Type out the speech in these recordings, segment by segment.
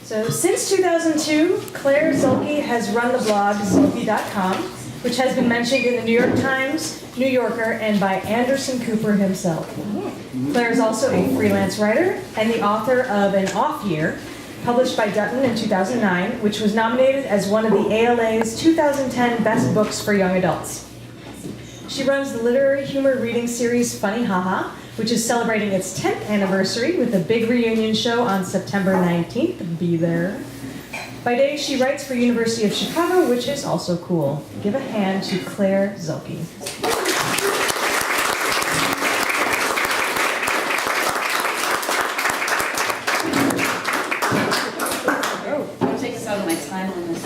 So since 2002, Claire Zulkey has run the blog Zulkey.com, which has been mentioned in the New York Times, New Yorker, and by Anderson Cooper himself. Claire is also a freelance writer and the author of An Off Year, published by Dutton in 2009, which was nominated as one of the ALA's 2010 Best Books for Young Adults. She runs the literary humor reading series Funny Haha, which is celebrating its 10th anniversary with a big reunion show on September 19th. Be there. By day, she writes for University of Chicago, which is also cool. Give a hand to Claire Zulkey. Oh, I'm gonna take this out of my time limit.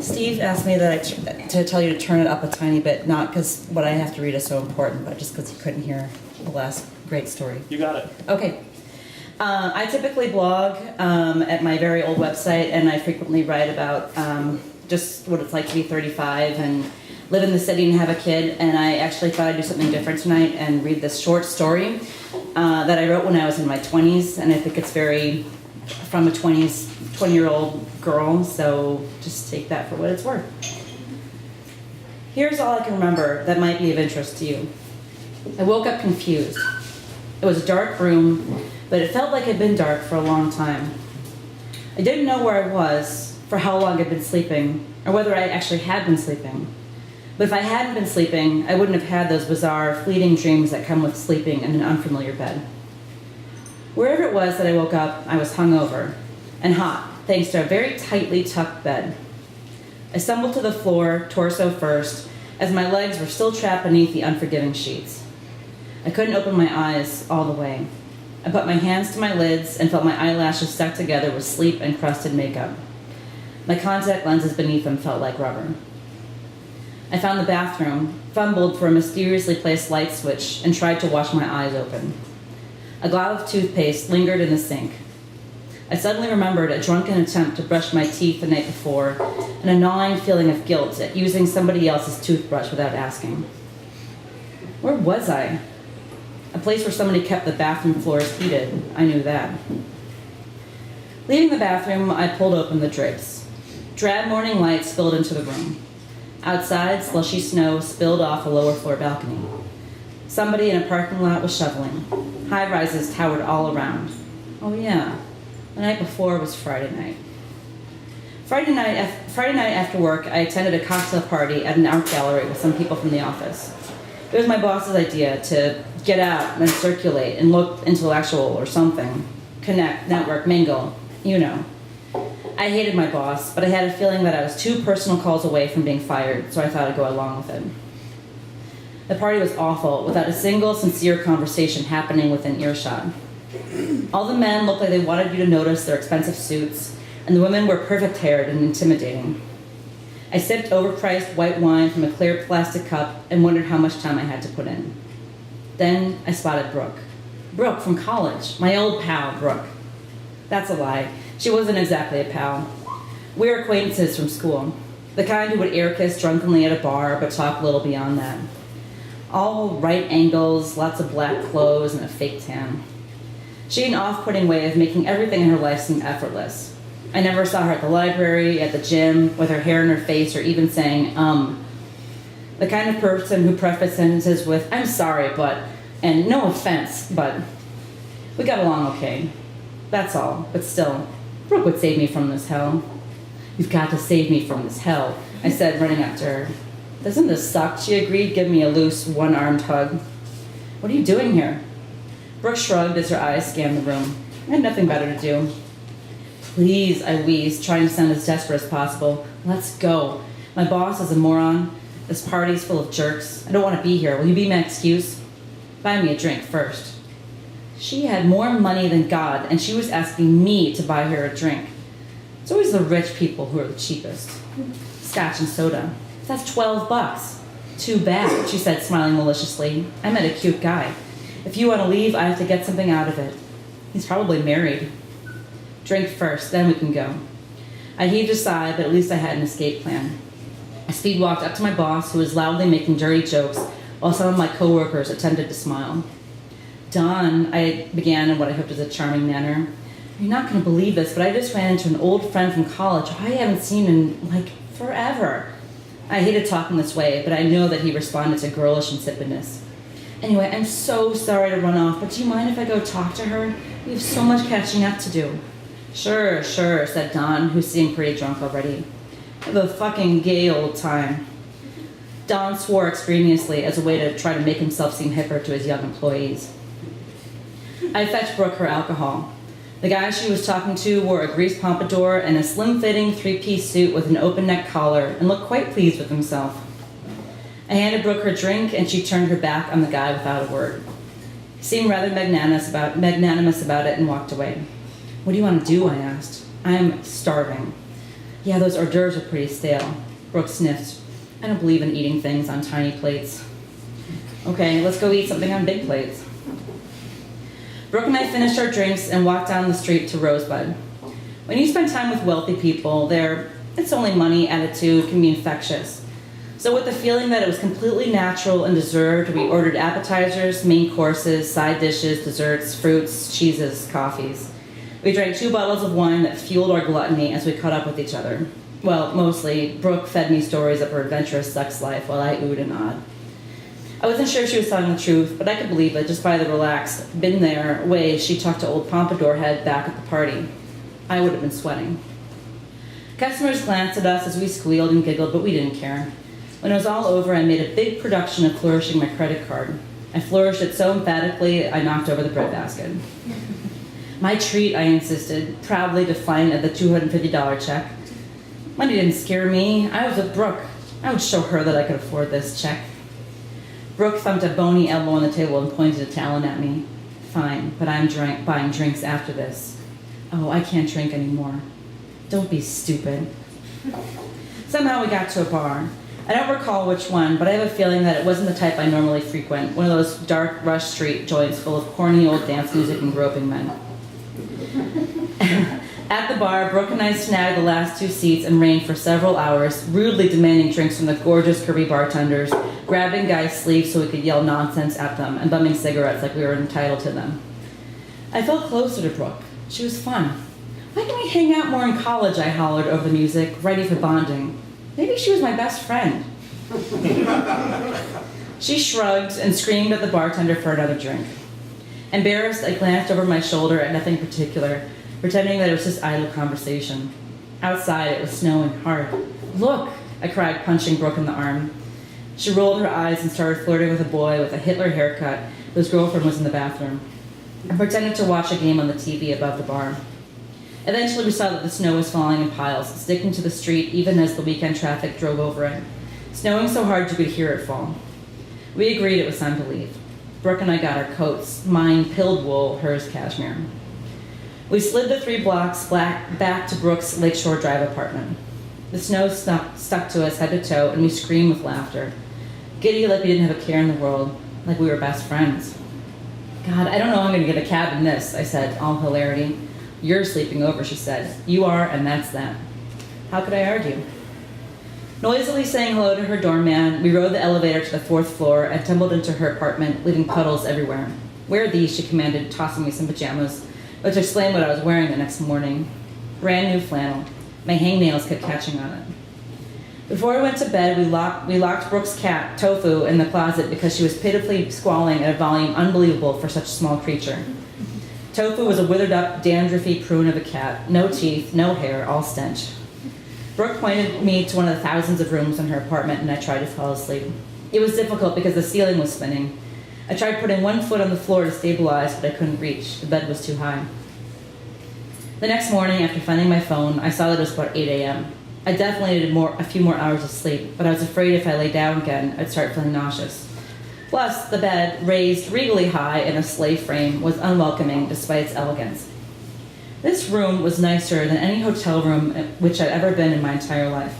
Steve asked me that to tell you to turn it up a tiny bit, not because what I have to read is so important, but just because he couldn't hear the last great story. You got it. Okay. I typically blog at my very old website, and I frequently write about just what it's like to be 35 and live in the city and have a kid. And I actually thought I'd do something different tonight and read this short story that I wrote when I was in my 20s, and I think it's very from a 20-year-old girl, so just take that for what it's worth. Here's all I can remember that might be of interest to you. I woke up confused. It was a dark room, but it felt like it had been dark for a long time. I didn't know where I was, for how long I'd been sleeping, or whether I actually had been sleeping. But if I hadn't been sleeping, I wouldn't have had those bizarre, fleeting dreams that come with sleeping in an unfamiliar bed. Wherever it was that I woke up, I was hungover and hot, thanks to a very tightly tucked bed. I stumbled to the floor, torso first, as my legs were still trapped beneath the unforgiving sheets. I couldn't open my eyes all the way. I put my hands to my lids and felt my eyelashes stuck together with sleep-encrusted makeup. My contact lenses beneath them felt like rubber. I found the bathroom, fumbled for a mysteriously placed light switch, and tried to wash my eyes open. A glob of toothpaste lingered in the sink. I suddenly remembered a drunken attempt to brush my teeth the night before and a gnawing feeling of guilt at using somebody else's toothbrush without asking. Where was I? A place where somebody kept the bathroom floors heated. I knew that. Leaving the bathroom, I pulled open the drapes. Drab morning light spilled into the room. Outside, slushy snow spilled off a lower floor balcony. Somebody in a parking lot was shoveling. High-rises towered all around. Oh yeah, the night before was Friday night. Friday night after work, I attended a cocktail party at an art gallery with some people from the office. It was my boss's idea to get out and circulate and look intellectual or something. Connect, network, mingle, you know. I hated my boss, but I had a feeling that I was 2 personal calls away from being fired, so I thought I'd go along with it. The party was awful, without a single sincere conversation happening within earshot. All the men looked like they wanted you to notice their expensive suits, and the women were perfect-haired and intimidating. I sipped overpriced white wine from a clear plastic cup and wondered how much time I had to put in. Then I spotted Brooke. Brooke from college, my old pal, Brooke. That's a lie. She wasn't exactly a pal. We were acquaintances from school, the kind who would air kiss drunkenly at a bar but talk little beyond that. All right angles, lots of black clothes, and a fake tan. She had an off-putting way of making everything in her life seem effortless. I never saw her at the library, at the gym, with her hair in her face, or even saying, The kind of person who prefaced sentences with, I'm sorry, but, and no offense, but. We got along okay. That's all, but still, Brooke would save me from this hell. You've got to save me from this hell, I said, running up to her. Doesn't this suck? She agreed, giving me a loose, one-armed hug. What are you doing here? Brooke shrugged as her eyes scanned the room. I had nothing better to do. Please, I wheezed, trying to sound as desperate as possible. Let's go. My boss is a moron. This party's full of jerks. I don't want to be here. Will you be my excuse? Buy me a drink first. She had more money than God, and she was asking me to buy her a drink. It's always the rich people who are the cheapest. Scotch and soda. That's $12. Too bad, she said, smiling maliciously. I met a cute guy. If you want to leave, I have to get something out of it. He's probably married. Drink first, then we can go. I heaved a sigh, but at least I had an escape plan. I speed walked up to my boss, who was loudly making dirty jokes, while some of my coworkers attempted to smile. Dawn, I began in what I hoped was a charming manner. You're not going to believe this, but I just ran into an old friend from college who I haven't seen in, like, forever. I hated talking this way, but I know that he responded to girlish insipidness. Anyway, I'm so sorry to run off, but do you mind if I go talk to her? We have so much catching up to do. Sure, said Don, who seemed pretty drunk already. Have a fucking gay old time. Don swore extraneously as a way to try to make himself seem hipper to his young employees. I fetched Brooke her alcohol. The guy she was talking to wore a greased pompadour and a slim-fitting three-piece suit with an open-neck collar and looked quite pleased with himself. I handed Brooke her drink, and she turned her back on the guy without a word. He seemed rather magnanimous about it and walked away. What do you want to do? I asked. I'm starving. Yeah, those hors d'oeuvres are pretty stale. Brooke sniffed. I don't believe in eating things on tiny plates. Okay, let's go eat something on big plates. Brooke and I finished our drinks and walked down the street to Rosebud. When you spend time with wealthy people, their "it's only money" attitude can be infectious. So with the feeling that it was completely natural and deserved, we ordered appetizers, main courses, side dishes, desserts, fruits, cheeses, coffees. We drank 2 bottles of wine that fueled our gluttony as we caught up with each other. Well, mostly, Brooke fed me stories of her adventurous sex life while I oohed and awed. I wasn't sure if she was telling the truth, but I could believe it just by the relaxed, been-there way she talked to old Pompadour head back at the party. I would have been sweating. Customers glanced at us as we squealed and giggled, but we didn't care. When it was all over, I made a big production of flourishing my credit card. I flourished it so emphatically, I knocked over the breadbasket. My treat, I insisted, proudly defiant of the $250 check. Money didn't scare me. I was with Brooke. I would show her that I could afford this check. Brooke thumped a bony elbow on the table and pointed a talon at me. Fine, but I'm buying drinks after this. Oh, I can't drink anymore. Don't be stupid. Somehow we got to a bar. I don't recall which one, but I have a feeling that it wasn't the type I normally frequent, one of those dark, rush street joints full of corny old dance music and groping men. At the bar, Brooke and I snagged the last 2 seats and reigned for several hours, rudely demanding drinks from the gorgeous, curvy bartenders, grabbing guys' sleeves so we could yell nonsense at them, and bumming cigarettes like we were entitled to them. I felt closer to Brooke. She was fun. Why can't we hang out more in college? I hollered over the music, ready for bonding. Maybe she was my best friend. She shrugged and screamed at the bartender for another drink. Embarrassed, I glanced over my shoulder at nothing particular, pretending that it was just idle conversation. Outside, it was snowing hard. Look, I cried, punching Brooke in the arm. She rolled her eyes and started flirting with a boy with a Hitler haircut whose girlfriend was in the bathroom. I pretended to watch a game on the TV above the bar. Eventually, we saw that the snow was falling in piles, sticking to the street even as the weekend traffic drove over it, snowing so hard you could hear it fall. We agreed it was time to leave. Brooke and I got our coats, mine pilled wool, hers cashmere. We slid the 3 blocks back to Brooke's Lakeshore Drive apartment. The snow stuck to us head to toe, and we screamed with laughter, giddy like we didn't have a care in the world, like we were best friends. God, I don't know how I'm going to get a cab in this, I said, all hilarity. You're sleeping over, she said. You are, and that's that. How could I argue? Noisily saying hello to her doorman, we rode the elevator to the 4th floor and tumbled into her apartment, leaving puddles everywhere. Wear these, she commanded, tossing me some pajamas, which explained what I was wearing the next morning. Brand new flannel. My hangnails kept catching on it. Before we went to bed, we locked Brooke's cat, Tofu, in the closet because she was pitifully squalling at a volume unbelievable for such a small creature. Tofu was a withered-up, dandruffy prune of a cat. No teeth, no hair, all stench. Brooke pointed me to one of the thousands of rooms in her apartment, and I tried to fall asleep. It was difficult because the ceiling was spinning. I tried putting one foot on the floor to stabilize, but I couldn't reach. The bed was too high. The next morning, after finding my phone, I saw that it was about 8 a.m. I definitely needed a few more hours of sleep, but I was afraid if I lay down again, I'd start feeling nauseous. Plus, the bed, raised regally high in a slave frame, was unwelcoming despite its elegance. This room was nicer than any hotel room which I'd ever been in my entire life.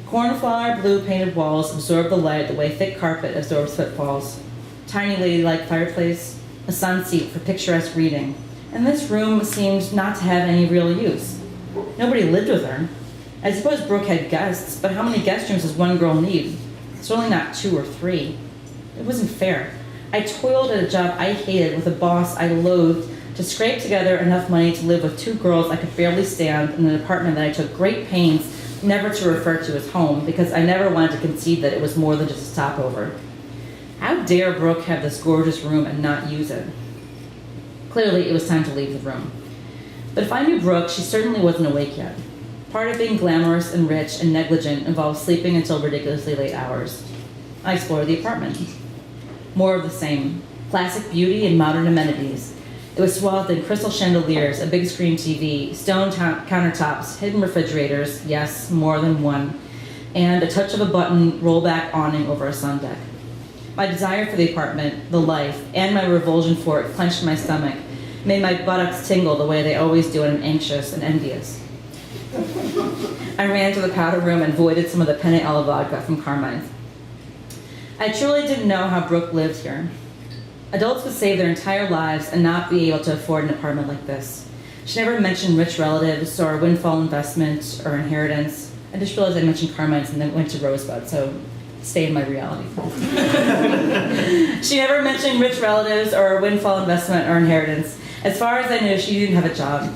Cornflower blue painted walls absorbed the light the way thick carpet absorbs footfalls. Tiny ladylike fireplace, a sun seat for picturesque reading, and this room seemed not to have any real use. Nobody lived with her. I suppose Brooke had guests, but how many guest rooms does one girl need? Certainly not 2 or 3. It wasn't fair. I toiled at a job I hated with a boss I loathed to scrape together enough money to live with two girls I could barely stand in an apartment that I took great pains never to refer to as home because I never wanted to concede that it was more than just a stopover. How dare Brooke have this gorgeous room and not use it? Clearly, it was time to leave the room. But if I knew Brooke, she certainly wasn't awake yet. Part of being glamorous and rich and negligent involves sleeping until ridiculously late hours. I explored the apartment. More of the same. Classic beauty and modern amenities. It was swathed in crystal chandeliers, a big screen TV, stone countertops, hidden refrigerators, yes, more than one, and a touch of a button rollback awning over a sun deck. My desire for the apartment, the life, and my revulsion for it clenched my stomach, made my buttocks tingle the way they always do when I'm anxious and envious. I ran to the powder room and voided some of the penne alla vodka from Carmine's. I truly didn't know how Brooke lived here. Adults would save their entire lives and not be able to afford an apartment like this. She never mentioned rich relatives or windfall investment or inheritance. I just realized I mentioned Carmine's and then went to Rosebud, so stay in my reality. She never mentioned rich relatives or windfall investment or inheritance. As far as I knew, she didn't have a job.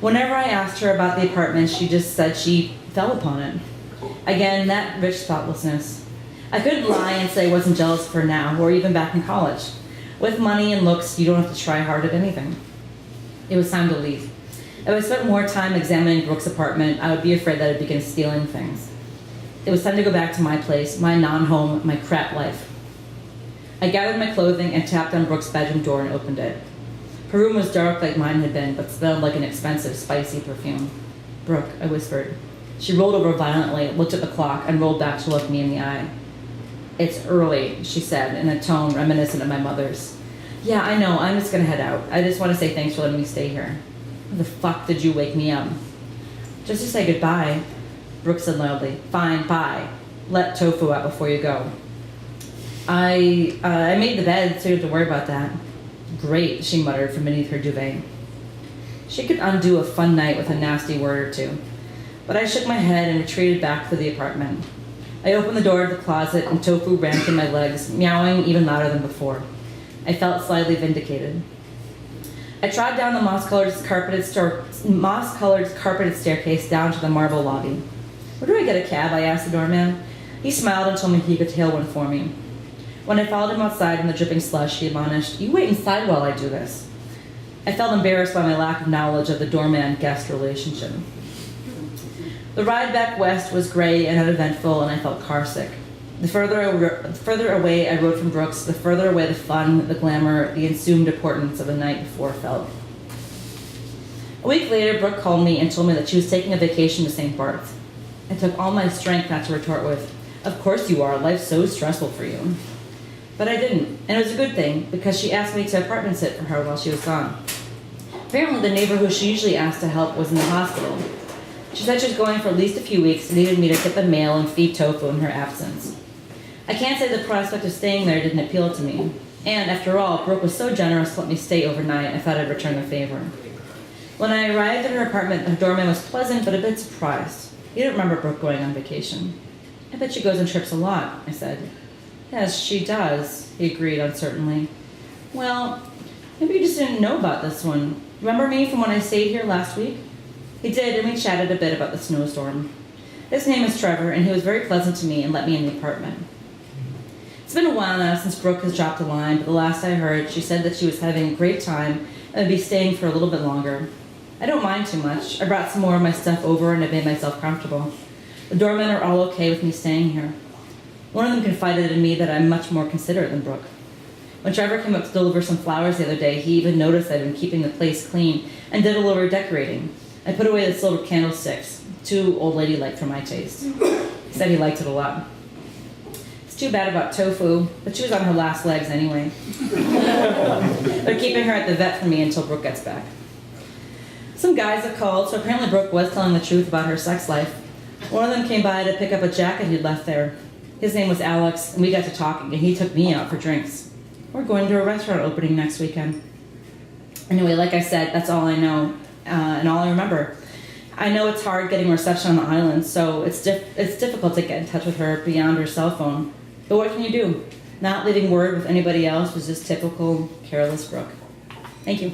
Whenever I asked her about the apartment, she just said she fell upon it. Again, that rich thoughtlessness. I couldn't lie and say I wasn't jealous of her now, or even back in college. With money and looks, you don't have to try hard at anything. It was time to leave. If I spent more time examining Brooke's apartment, I would be afraid that I'd begin stealing things. It was time to go back to my place, my non-home, my crap life. I gathered my clothing and tapped on Brooke's bedroom door and opened it. Her room was dark like mine had been, but smelled like an expensive, spicy perfume. "Brooke," I whispered. She rolled over violently, looked at the clock, and rolled back to look me in the eye. "It's early," she said, in a tone reminiscent of my mother's. "Yeah, I know. I'm just gonna head out. I just want to say thanks for letting me stay here." "Why the fuck did you wake me up?" "Just to say goodbye," Brooke said loudly. "Fine, bye. Let Tofu out before you go." I made the bed, so you don't have to worry about that." "Great," she muttered from beneath her duvet. She could undo a fun night with a nasty word or two. But I shook my head and retreated back to the apartment. I opened the door of the closet and Tofu ran through my legs, meowing even louder than before. I felt slightly vindicated. I trod down the moss-colored carpeted staircase down to the marble lobby. "Where do I get a cab?" I asked the doorman. He smiled and told me he could tail one for me. When I followed him outside in the dripping slush, he admonished, "You wait inside while I do this." I felt embarrassed by my lack of knowledge of the doorman-guest relationship. The ride back west was gray and uneventful, and I felt carsick. The further away I rode from Brooks, the further away the fun, the glamour, the assumed importance of the night before felt. A week later, Brooke called me and told me that she was taking a vacation to St. Bart's. It took all my strength not to retort with, "Of course you are. Life's so stressful for you." But I didn't, and it was a good thing, because she asked me to apartment sit for her while she was gone. Apparently, the neighbor who she usually asked to help was in the hospital. She said she was going for at least a few weeks and needed me to get the mail and feed Tofu in her absence. I can't say the prospect of staying there didn't appeal to me. And after all, Brooke was so generous to let me stay overnight, I thought I'd return the favor. When I arrived at her apartment, the doorman was pleasant but a bit surprised. He didn't remember Brooke going on vacation. "I bet she goes on trips a lot," I said. "Yes, she does," he agreed uncertainly. "Well, maybe you just didn't know about this one. Remember me from when I stayed here last week?" He did, and we chatted a bit about the snowstorm. His name is Trevor, and he was very pleasant to me and let me in the apartment. It's been a while now since Brooke has dropped a line, but the last I heard, she said that she was having a great time and would be staying for a little bit longer. I don't mind too much. I brought some more of my stuff over and I made myself comfortable. The doormen are all okay with me staying here. One of them confided in me that I'm much more considerate than Brooke. When Trevor came up to deliver some flowers the other day, he even noticed I'd been keeping the place clean and did a little redecorating. I put away the silver candlesticks, too old lady-like for my taste. He said he liked it a lot. It's too bad about Tofu, but she was on her last legs anyway. They're keeping her at the vet for me until Brooke gets back. Some guys have called, so apparently Brooke was telling the truth about her sex life. One of them came by to pick up a jacket he'd left there. His name was Alex, and we got to talking, and he took me out for drinks. We're going to a restaurant opening next weekend. Anyway, like I said, that's all I know, and all I remember. I know it's hard getting reception on the island, so it's difficult to get in touch with her beyond her cell phone. But what can you do? Not leaving word with anybody else was just typical careless Brooke. Thank you.